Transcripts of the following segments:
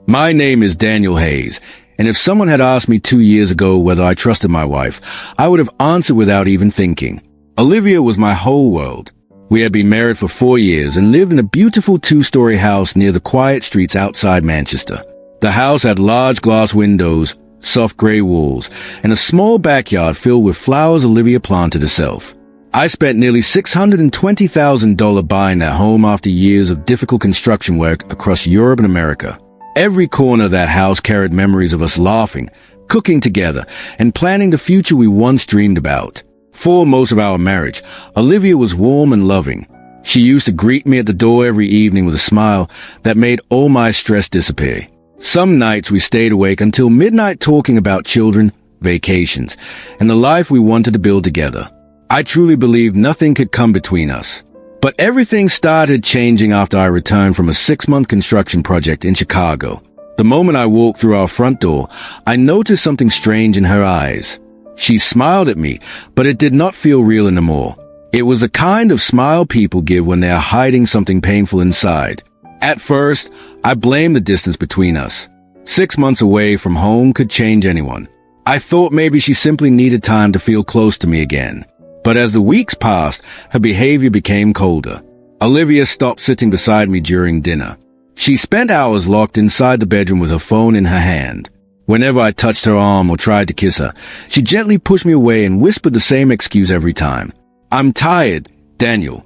My name is Daniel Hayes, and if someone had asked me 2 years ago whether I trusted my wife, I would have answered without even thinking. Olivia was my whole world. We had been married for 4 years and lived in a beautiful 2-story house near the quiet streets outside Manchester. The house had large glass windows, soft grey walls, and a small backyard filled with flowers Olivia planted herself. I spent nearly $620,000 buying that home after years of difficult construction work across Europe and America. Every corner of that house carried memories of us laughing, cooking together, and planning the future we once dreamed about. For most of our marriage, Olivia was warm and loving. She used to greet me at the door every evening with a smile that made all my stress disappear. Some nights we stayed awake until midnight talking about children, vacations, and the life we wanted to build together. I truly believed nothing could come between us. But everything started changing after I returned from a 6-month construction project in Chicago. The moment I walked through our front door, I noticed something strange in her eyes. She smiled at me, but it did not feel real anymore. It was the kind of smile people give when they are hiding something painful inside. At first, I blamed the distance between us. 6 months away from home could change anyone. I thought maybe she simply needed time to feel close to me again. But as the weeks passed, her behavior became colder. Olivia stopped sitting beside me during dinner. She spent hours locked inside the bedroom with her phone in her hand. Whenever I touched her arm or tried to kiss her, she gently pushed me away and whispered the same excuse every time. "I'm tired, Daniel."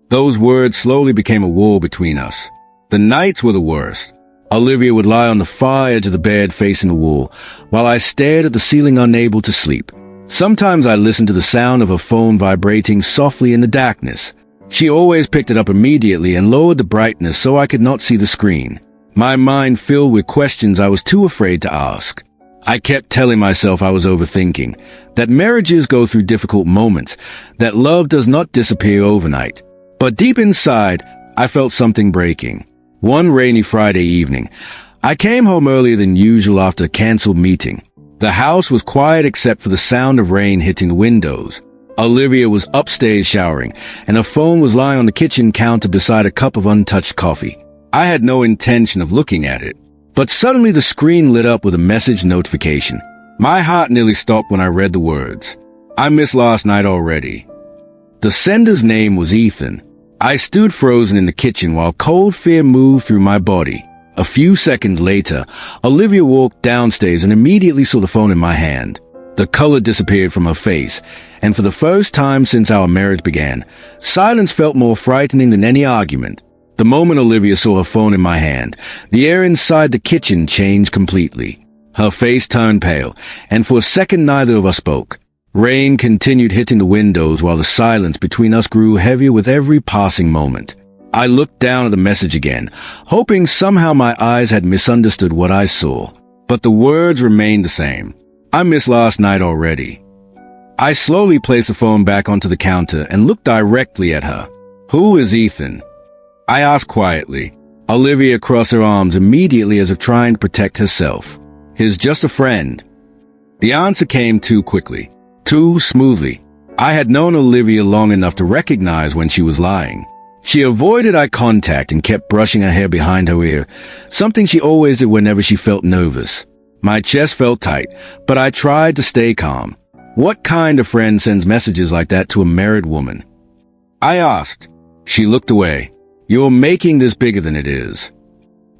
Those words slowly became a wall between us. The nights were the worst. Olivia would lie on the far edge of the bed facing the wall, while I stared at the ceiling unable to sleep. Sometimes I listened to the sound of her phone vibrating softly in the darkness. She always picked it up immediately and lowered the brightness so I could not see the screen. My mind filled with questions I was too afraid to ask. I kept telling myself I was overthinking, that marriages go through difficult moments, that love does not disappear overnight. But deep inside, I felt something breaking. One rainy Friday evening, I came home earlier than usual after a canceled meeting. The house was quiet except for the sound of rain hitting the windows. Olivia was upstairs showering, and her phone was lying on the kitchen counter beside a cup of untouched coffee. I had no intention of looking at it, but suddenly the screen lit up with a message notification. My heart nearly stopped when I read the words. "I missed last night already." The sender's name was Ethan. I stood frozen in the kitchen while cold fear moved through my body. A few seconds later, Olivia walked downstairs and immediately saw the phone in my hand. The color disappeared from her face, and for the first time since our marriage began, silence felt more frightening than any argument. The moment Olivia saw her phone in my hand, the air inside the kitchen changed completely. Her face turned pale, and for a second neither of us spoke. Rain continued hitting the windows while the silence between us grew heavier with every passing moment. I looked down at the message again, hoping somehow my eyes had misunderstood what I saw. But the words remained the same. "I missed last night already." I slowly placed the phone back onto the counter and looked directly at her. "Who is Ethan?" I asked quietly. Olivia crossed her arms immediately as if trying to protect herself. "He's just a friend." The answer came too quickly, too smoothly. I had known Olivia long enough to recognize when she was lying. She avoided eye contact and kept brushing her hair behind her ear, something she always did whenever she felt nervous. My chest felt tight, but I tried to stay calm. What kind of friend sends messages like that to a married woman? I asked. She looked away. "You're making this bigger than it is."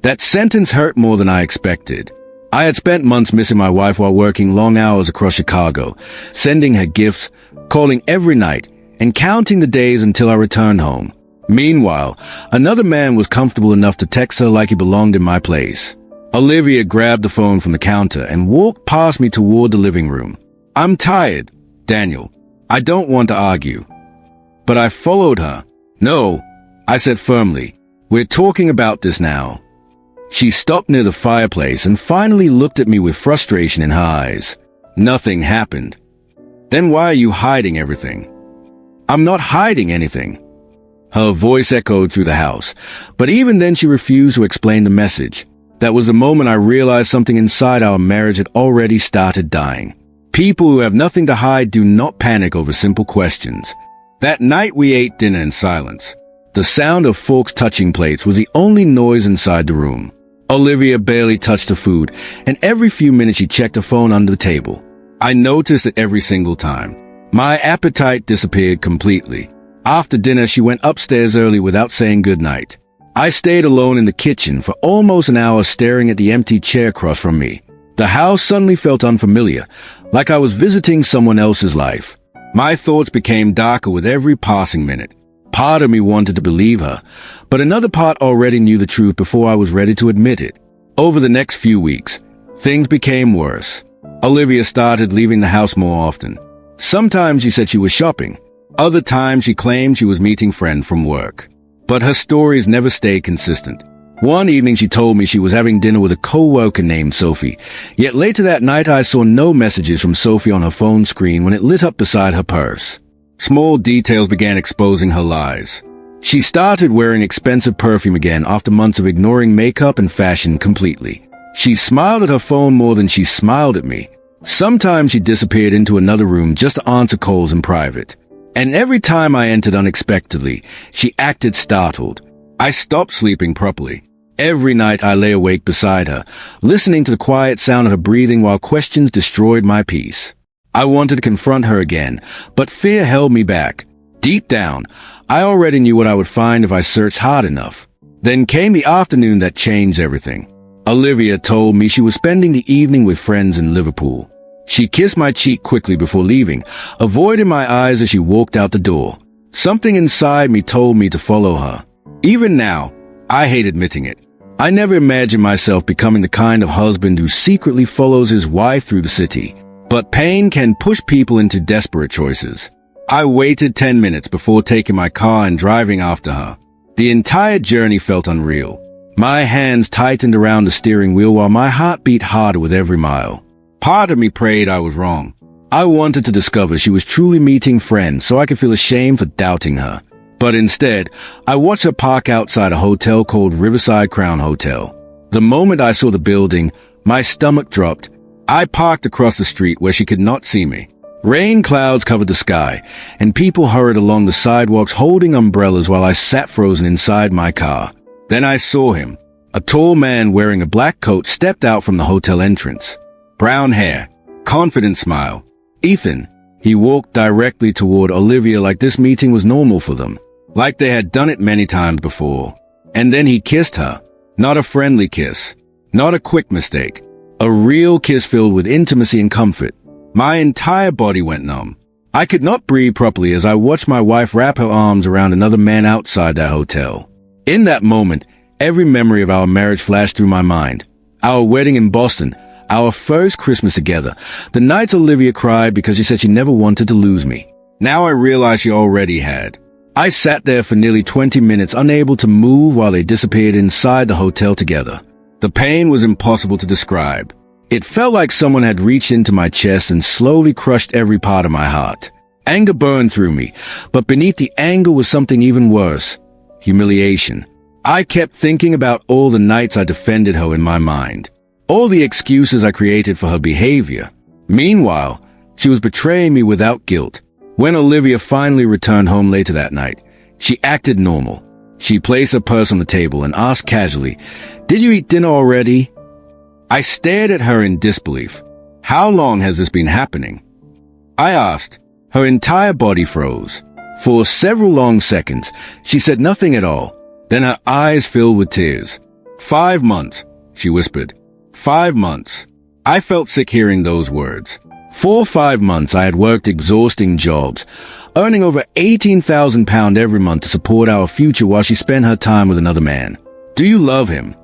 That sentence hurt more than I expected. I had spent months missing my wife while working long hours across Chicago, sending her gifts, calling every night, and counting the days until I returned home. Meanwhile, another man was comfortable enough to text her like he belonged in my place. Olivia grabbed the phone from the counter and walked past me toward the living room. "I'm tired, Daniel. I don't want to argue." But I followed her. "No," I said firmly. "We're talking about this now." She stopped near the fireplace and finally looked at me with frustration in her eyes. "Nothing happened." "Then why are you hiding everything?" "I'm not hiding anything." Her voice echoed through the house, but even then she refused to explain the message. That was the moment I realized something inside our marriage had already started dying. People who have nothing to hide do not panic over simple questions. That night we ate dinner in silence. The sound of forks touching plates was the only noise inside the room. Olivia barely touched her food, and every few minutes she checked her phone under the table. I noticed it every single time. My appetite disappeared completely. After dinner, she went upstairs early without saying goodnight. I stayed alone in the kitchen for almost an hour staring at the empty chair across from me. The house suddenly felt unfamiliar, like I was visiting someone else's life. My thoughts became darker with every passing minute. Part of me wanted to believe her, but another part already knew the truth before I was ready to admit it. Over the next few weeks, things became worse. Olivia started leaving the house more often. Sometimes she said she was shopping. Other times she claimed she was meeting friends from work. But her stories never stayed consistent. One evening she told me she was having dinner with a co-worker named Sophie, yet later that night I saw no messages from Sophie on her phone screen when it lit up beside her purse. Small details began exposing her lies. She started wearing expensive perfume again after months of ignoring makeup and fashion completely. She smiled at her phone more than she smiled at me. Sometimes she disappeared into another room just to answer calls in private. And every time I entered unexpectedly, she acted startled. I stopped sleeping properly. Every night I lay awake beside her, listening to the quiet sound of her breathing while questions destroyed my peace. I wanted to confront her again, but fear held me back. Deep down, I already knew what I would find if I searched hard enough. Then came the afternoon that changed everything. Olivia told me she was spending the evening with friends in Liverpool. She kissed my cheek quickly before leaving, avoiding my eyes as she walked out the door. Something inside me told me to follow her. Even now, I hate admitting it. I never imagined myself becoming the kind of husband who secretly follows his wife through the city. But pain can push people into desperate choices. I waited 10 minutes before taking my car and driving after her. The entire journey felt unreal. My hands tightened around the steering wheel while my heart beat harder with every mile. Part of me prayed I was wrong. I wanted to discover she was truly meeting friends so I could feel ashamed for doubting her. But instead, I watched her park outside a hotel called Riverside Crown Hotel. The moment I saw the building, my stomach dropped. I parked across the street where she could not see me. Rain clouds covered the sky, and people hurried along the sidewalks holding umbrellas while I sat frozen inside my car. Then I saw him. A tall man wearing a black coat stepped out from the hotel entrance. Brown hair, confident smile. Ethan. He walked directly toward Olivia like this meeting was normal for them, like they had done it many times before. And then he kissed her. Not a friendly kiss, not a quick mistake. A real kiss filled with intimacy and comfort. My entire body went numb. I could not breathe properly as I watched my wife wrap her arms around another man outside that hotel. In that moment, every memory of our marriage flashed through my mind. Our wedding in Boston, our first Christmas together, the nights Olivia cried because she said she never wanted to lose me. Now I realized she already had. I sat there for nearly 20 minutes unable to move while they disappeared inside the hotel together. The pain was impossible to describe. It felt like someone had reached into my chest and slowly crushed every part of my heart. Anger burned through me, but beneath the anger was something even worse. Humiliation. I kept thinking about all the nights I defended her in my mind. All the excuses I created for her behavior. Meanwhile, she was betraying me without guilt. When Olivia finally returned home later that night, she acted normal. She placed her purse on the table and asked casually, "Did you eat dinner already?" I stared at her in disbelief. How long has this been happening? I asked. Her entire body froze. For several long seconds, she said nothing at all. Then her eyes filled with tears. 5 months, she whispered. 5 months. I felt sick hearing those words. For 5 months, I had worked exhausting jobs, earning over £18,000 every month to support our future while she spent her time with another man. "Do you love him?"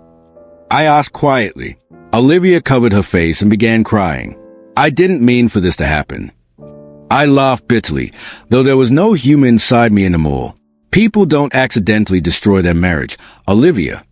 I asked quietly. Olivia covered her face and began crying. I didn't mean for this to happen. I laughed bitterly, though there was no humor inside me anymore. People don't accidentally destroy their marriage. Olivia.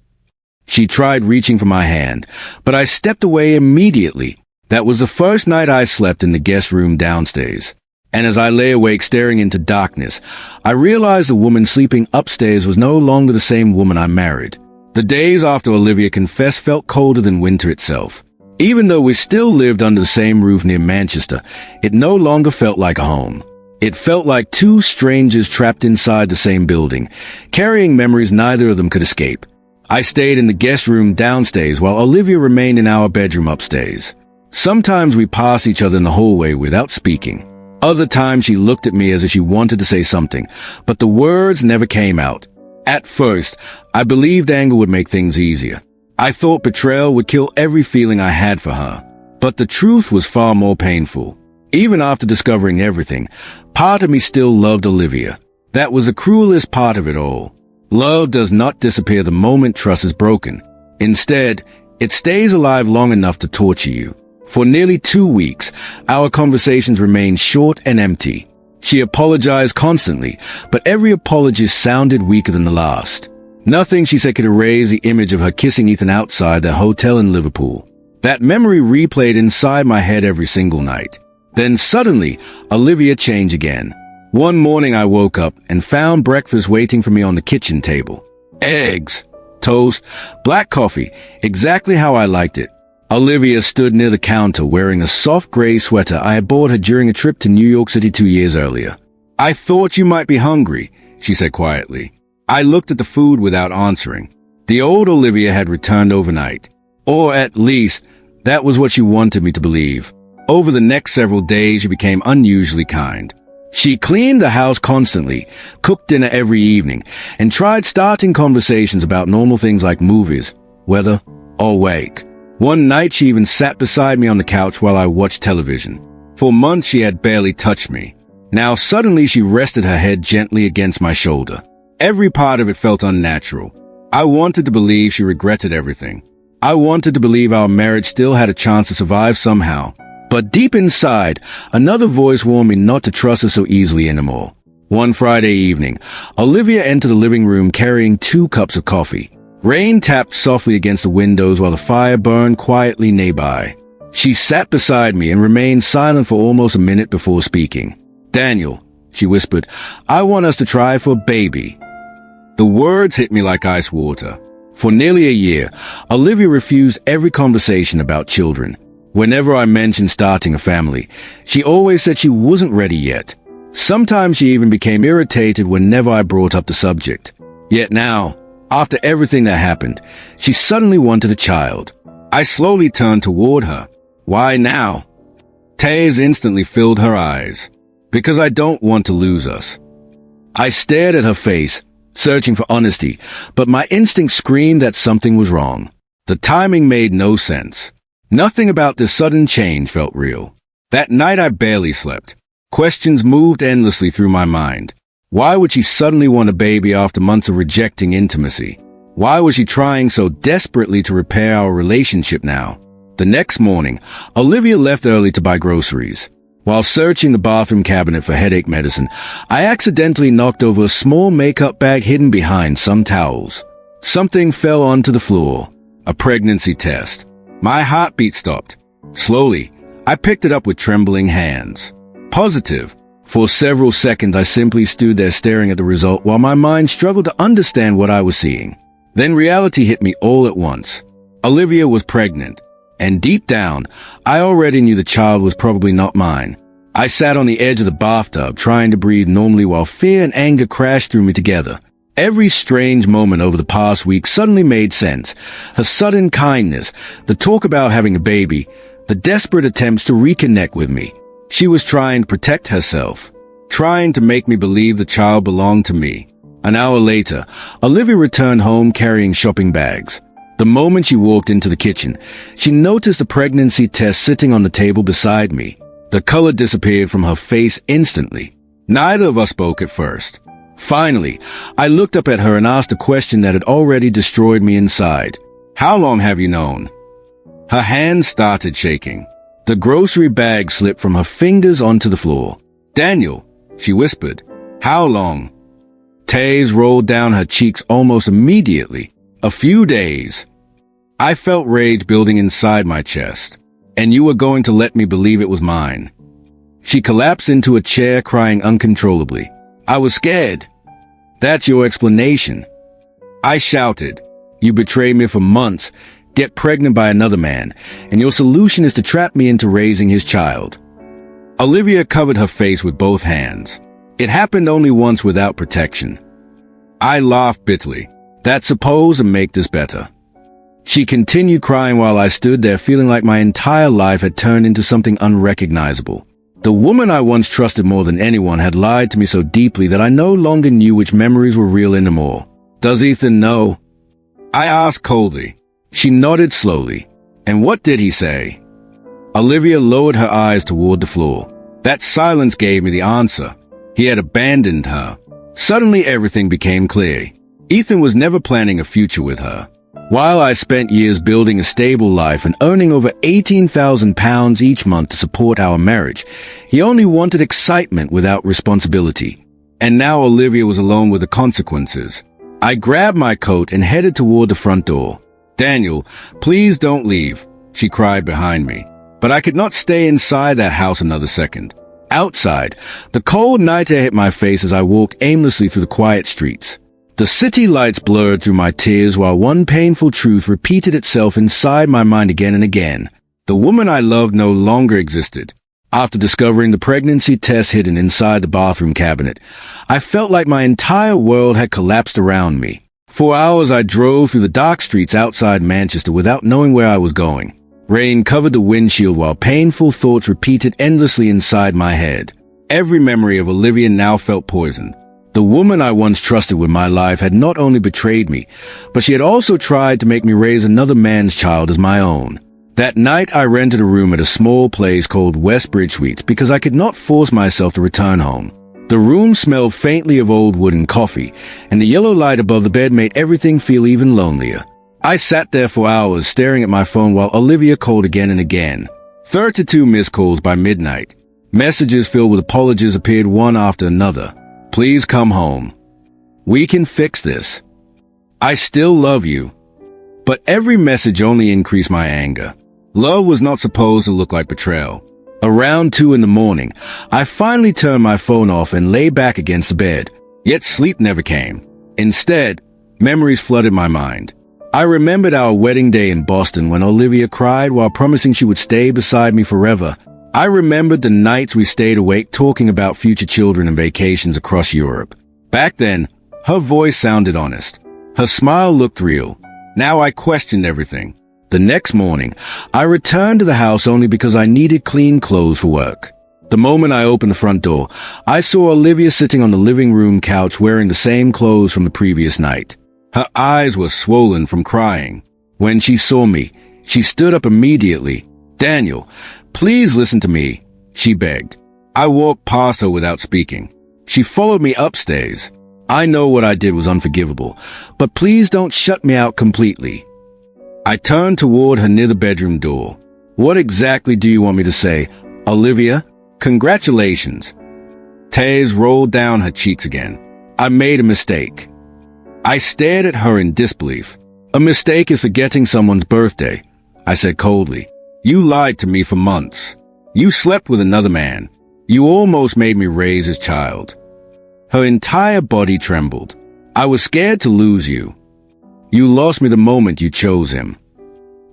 She tried reaching for my hand, but I stepped away immediately. That was the first night I slept in the guest room downstairs. And as I lay awake staring into darkness, I realized the woman sleeping upstairs was no longer the same woman I married. The days after Olivia confessed felt colder than winter itself. Even though we still lived under the same roof near Manchester, it no longer felt like a home. It felt like two strangers trapped inside the same building, carrying memories neither of them could escape. I stayed in the guest room downstairs while Olivia remained in our bedroom upstairs. Sometimes we passed each other in the hallway without speaking. Other times she looked at me as if she wanted to say something, but the words never came out. At first, I believed anger would make things easier. I thought betrayal would kill every feeling I had for her. But the truth was far more painful. Even after discovering everything, part of me still loved Olivia. That was the cruelest part of it all. Love does not disappear the moment trust is broken. Instead, it stays alive long enough to torture you. For nearly 2 weeks, our conversations remained short and empty. She apologized constantly, but every apology sounded weaker than the last. Nothing she said could erase the image of her kissing Ethan outside their hotel in Liverpool. That memory replayed inside my head every single night. Then suddenly, Olivia changed again. One morning I woke up and found breakfast waiting for me on the kitchen table. Eggs, toast, black coffee, exactly how I liked it. Olivia stood near the counter wearing a soft gray sweater I had bought her during a trip to New York City 2 years earlier. "I thought you might be hungry," she said quietly. I looked at the food without answering. The old Olivia had returned overnight. Or at least, that was what she wanted me to believe. Over the next several days, she became unusually kind. She cleaned the house constantly, cooked dinner every evening, and tried starting conversations about normal things like movies, weather, or wake. One night she even sat beside me on the couch while I watched television. For months she had barely touched me. Now suddenly she rested her head gently against my shoulder. Every part of it felt unnatural. I wanted to believe she regretted everything. I wanted to believe our marriage still had a chance to survive somehow. But deep inside, another voice warned me not to trust her so easily anymore. One Friday evening, Olivia entered the living room carrying 2 cups of coffee. Rain tapped softly against the windows while the fire burned quietly nearby. She sat beside me and remained silent for almost a minute before speaking. "Daniel," she whispered, "I want us to try for a baby." The words hit me like ice water. For nearly a year, Olivia refused every conversation about children. Whenever I mentioned starting a family, she always said she wasn't ready yet. Sometimes she even became irritated whenever I brought up the subject. Yet now, after everything that happened, she suddenly wanted a child. I slowly turned toward her. "Why now?" Tears instantly filled her eyes. "Because I don't want to lose us." I stared at her face, searching for honesty, but my instinct screamed that something was wrong. The timing made no sense. Nothing about this sudden change felt real. That night I barely slept. Questions moved endlessly through my mind. Why would she suddenly want a baby after months of rejecting intimacy? Why was she trying so desperately to repair our relationship now? The next morning, Olivia left early to buy groceries. While searching the bathroom cabinet for headache medicine, I accidentally knocked over a small makeup bag hidden behind some towels. Something fell onto the floor. A pregnancy test. My heartbeat stopped. Slowly, I picked it up with trembling hands. Positive. For several seconds, I simply stood there staring at the result while my mind struggled to understand what I was seeing. Then reality hit me all at once. Olivia was pregnant. And deep down, I already knew the child was probably not mine. I sat on the edge of the bathtub, trying to breathe normally while fear and anger crashed through me together. Every strange moment over the past week suddenly made sense. Her sudden kindness, the talk about having a baby, the desperate attempts to reconnect with me. She was trying to protect herself, trying to make me believe the child belonged to me. An hour later, Olivia returned home carrying shopping bags. The moment she walked into the kitchen, she noticed a pregnancy test sitting on the table beside me. The color disappeared from her face instantly. Neither of us spoke at first. Finally, I looked up at her and asked a question that had already destroyed me inside. "How long have you known?" Her hands started shaking. The grocery bag slipped from her fingers onto the floor. "Daniel," she whispered. "How long?" Tears rolled down her cheeks almost immediately. "A few days." I felt rage building inside my chest. "And you were going to let me believe it was mine." She collapsed into a chair, crying uncontrollably. "I was scared." "That's your explanation." I shouted. "You betrayed me for months, get pregnant by another man, and your solution is to trap me into raising his child." Olivia covered her face with both hands. "It happened only once without protection." I laughed bitterly. That's supposed to make this better. She continued crying while I stood there feeling like my entire life had turned into something unrecognizable. The woman I once trusted more than anyone had lied to me so deeply that I no longer knew which memories were real anymore. Does Ethan know? I asked coldly. She nodded slowly. And what did he say? Olivia lowered her eyes toward the floor. That silence gave me the answer. He had abandoned her. Suddenly everything became clear. Ethan was never planning a future with her. While I spent years building a stable life and earning over £18,000 each month to support our marriage, he only wanted excitement without responsibility. And now Olivia was alone with the consequences. I grabbed my coat and headed toward the front door. "Daniel, please don't leave," she cried behind me. But I could not stay inside that house another second. Outside, the cold night air hit my face as I walked aimlessly through the quiet streets. The city lights blurred through my tears while one painful truth repeated itself inside my mind again and again. The woman I loved no longer existed. After discovering the pregnancy test hidden inside the bathroom cabinet, I felt like my entire world had collapsed around me. For hours I drove through the dark streets outside Manchester without knowing where I was going. Rain covered the windshield while painful thoughts repeated endlessly inside my head. Every memory of Olivia now felt poisoned. The woman I once trusted with my life had not only betrayed me, but she had also tried to make me raise another man's child as my own. That night I rented a room at a small place called Westbridge Suites because I could not force myself to return home. The room smelled faintly of old wood and coffee, and the yellow light above the bed made everything feel even lonelier. I sat there for hours staring at my phone while Olivia called again and again. 32 missed calls by midnight. Messages filled with apologies appeared one after another. "Please come home. We can fix this. I still love you." But every message only increased my anger. Love was not supposed to look like betrayal. Around 2 in the morning, I finally turned my phone off and lay back against the bed. Yet sleep never came. Instead, memories flooded my mind. I remembered our wedding day in Boston when Olivia cried while promising she would stay beside me forever. I remembered the nights we stayed awake talking about future children and vacations across Europe. Back then, her voice sounded honest. Her smile looked real. Now I questioned everything. The next morning, I returned to the house only because I needed clean clothes for work. The moment I opened the front door, I saw Olivia sitting on the living room couch wearing the same clothes from the previous night. Her eyes were swollen from crying. When she saw me, she stood up immediately. "Daniel, please listen to me," she begged. I walked past her without speaking. She followed me upstairs. "I know what I did was unforgivable, but please don't shut me out completely." I turned toward her near the bedroom door. "What exactly do you want me to say, Olivia? Congratulations." Tears rolled down her cheeks again. "I made a mistake." I stared at her in disbelief. "A mistake is forgetting someone's birthday," I said coldly. "You lied to me for months. You slept with another man. You almost made me raise his child." Her entire body trembled. "I was scared to lose you. You lost me the moment you chose him."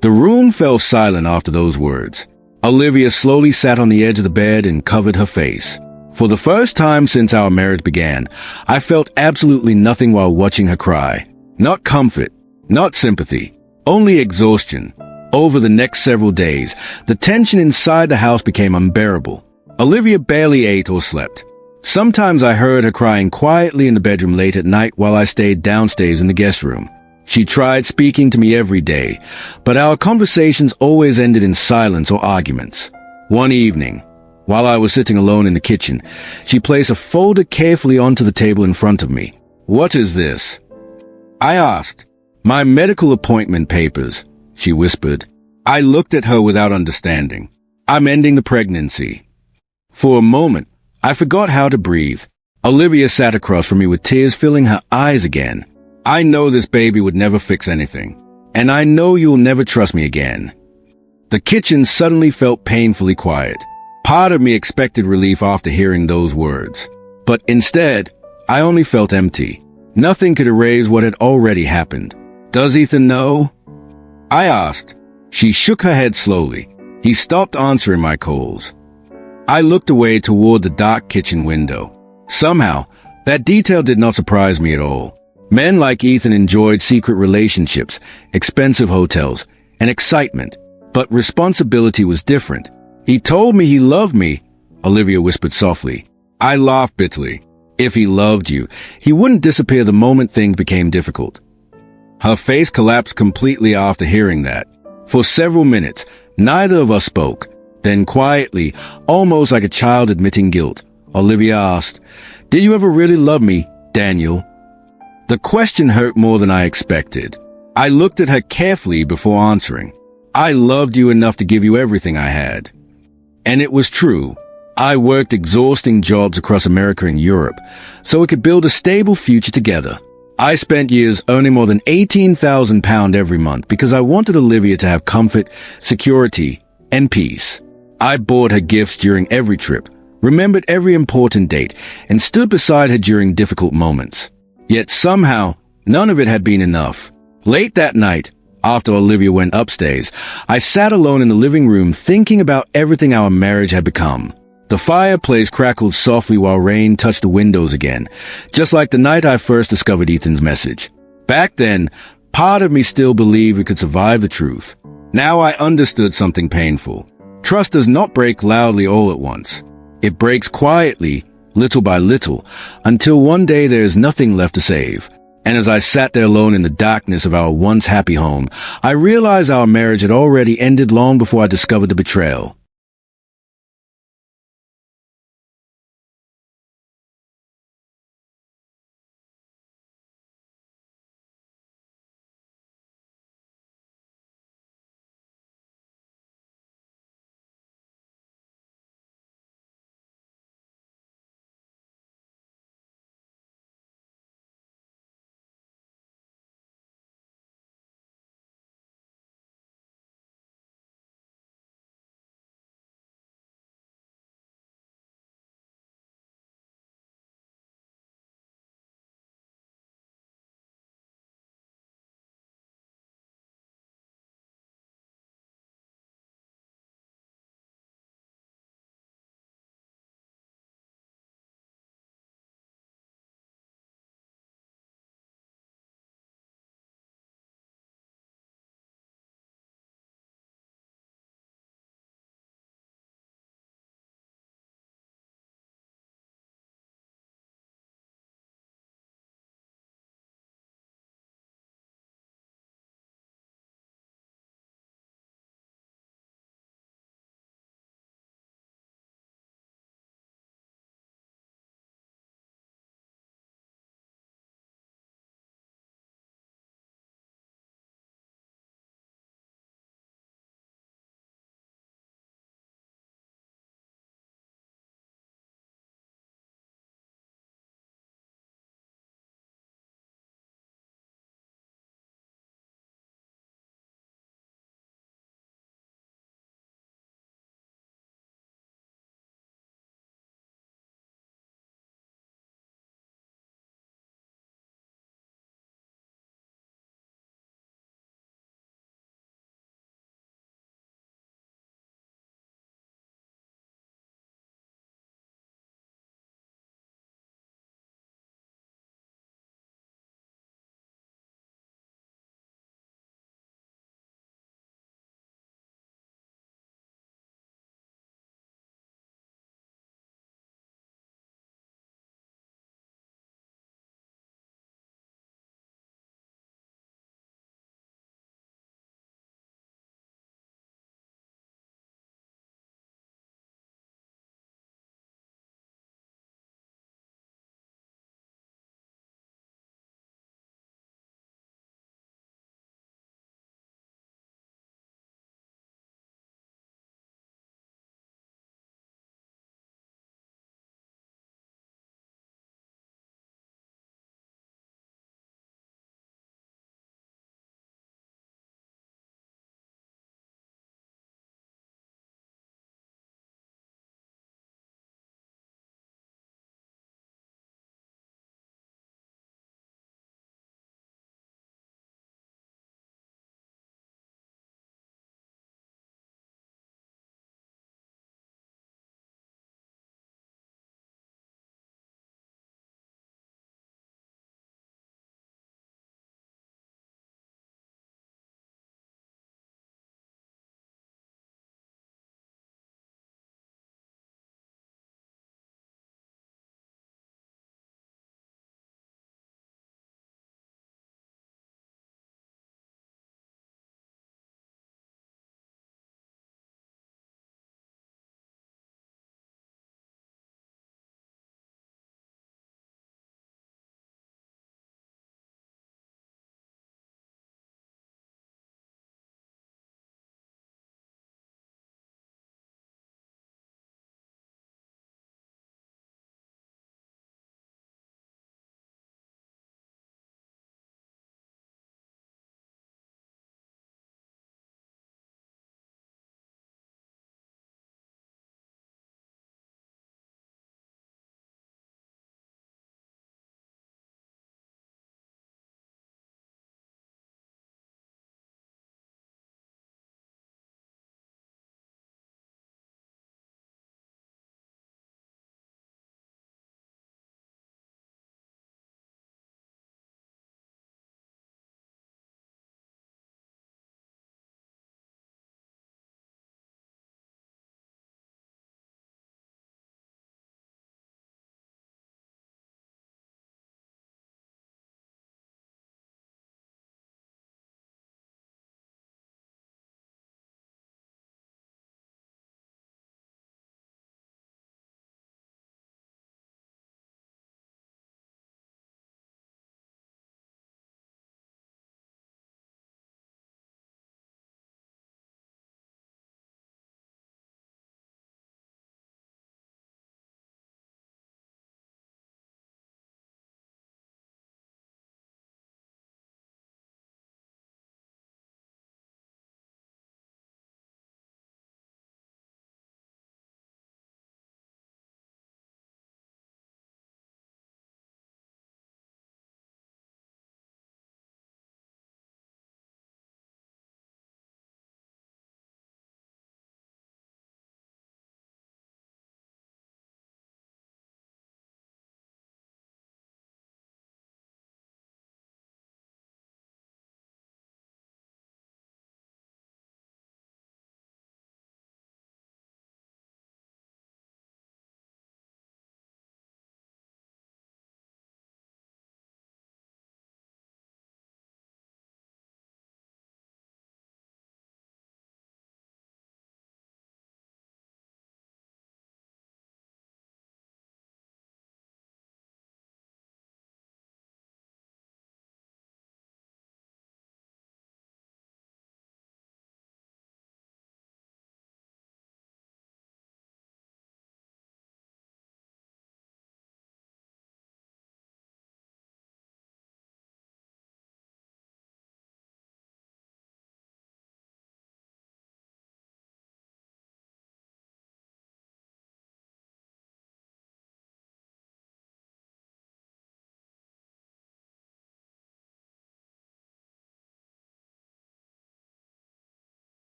The room fell silent after those words. Olivia slowly sat on the edge of the bed and covered her face. For the first time since our marriage began, I felt absolutely nothing while watching her cry. Not comfort, not sympathy, only exhaustion. Over the next several days, the tension inside the house became unbearable. Olivia barely ate or slept. Sometimes I heard her crying quietly in the bedroom late at night while I stayed downstairs in the guest room. She tried speaking to me every day, but our conversations always ended in silence or arguments. One evening, while I was sitting alone in the kitchen, she placed a folder carefully onto the table in front of me. "What is this?" I asked. "My medical appointment papers," she whispered. I looked at her without understanding. "I'm ending the pregnancy." For a moment, I forgot how to breathe. Olivia sat across from me with tears filling her eyes again. "I know this baby would never fix anything, and I know you'll never trust me again." The kitchen suddenly felt painfully quiet. Part of me expected relief after hearing those words. But instead, I only felt empty. Nothing could erase what had already happened. "Does Ethan know?" I asked. She shook her head slowly. He stopped answering my calls. I looked away toward the dark kitchen window. Somehow, that detail did not surprise me at all. Men like Ethan enjoyed secret relationships, expensive hotels, and excitement, but responsibility was different. He told me he loved me, Olivia whispered softly. I laughed bitterly. If he loved you, he wouldn't disappear the moment things became difficult. Her face collapsed completely after hearing that. For several minutes, neither of us spoke. Then quietly, almost like a child admitting guilt, Olivia asked, "Did you ever really love me, Daniel?" The question hurt more than I expected. I looked at her carefully before answering. I loved you enough to give you everything I had. And it was true. I worked exhausting jobs across America and Europe, so we could build a stable future together. I spent years earning more than £18,000 every month because I wanted Olivia to have comfort, security, and peace. I bought her gifts during every trip, remembered every important date, and stood beside her during difficult moments. Yet somehow, none of it had been enough. Late that night, after Olivia went upstairs, I sat alone in the living room thinking about everything our marriage had become. The fireplace crackled softly while rain touched the windows again, just like the night I first discovered Ethan's message. Back then, part of me still believed we could survive the truth. Now I understood something painful. Trust does not break loudly all at once. It breaks quietly, little by little, until one day there is nothing left to save. And as I sat there alone in the darkness of our once happy home, I realized our marriage had already ended long before I discovered the betrayal.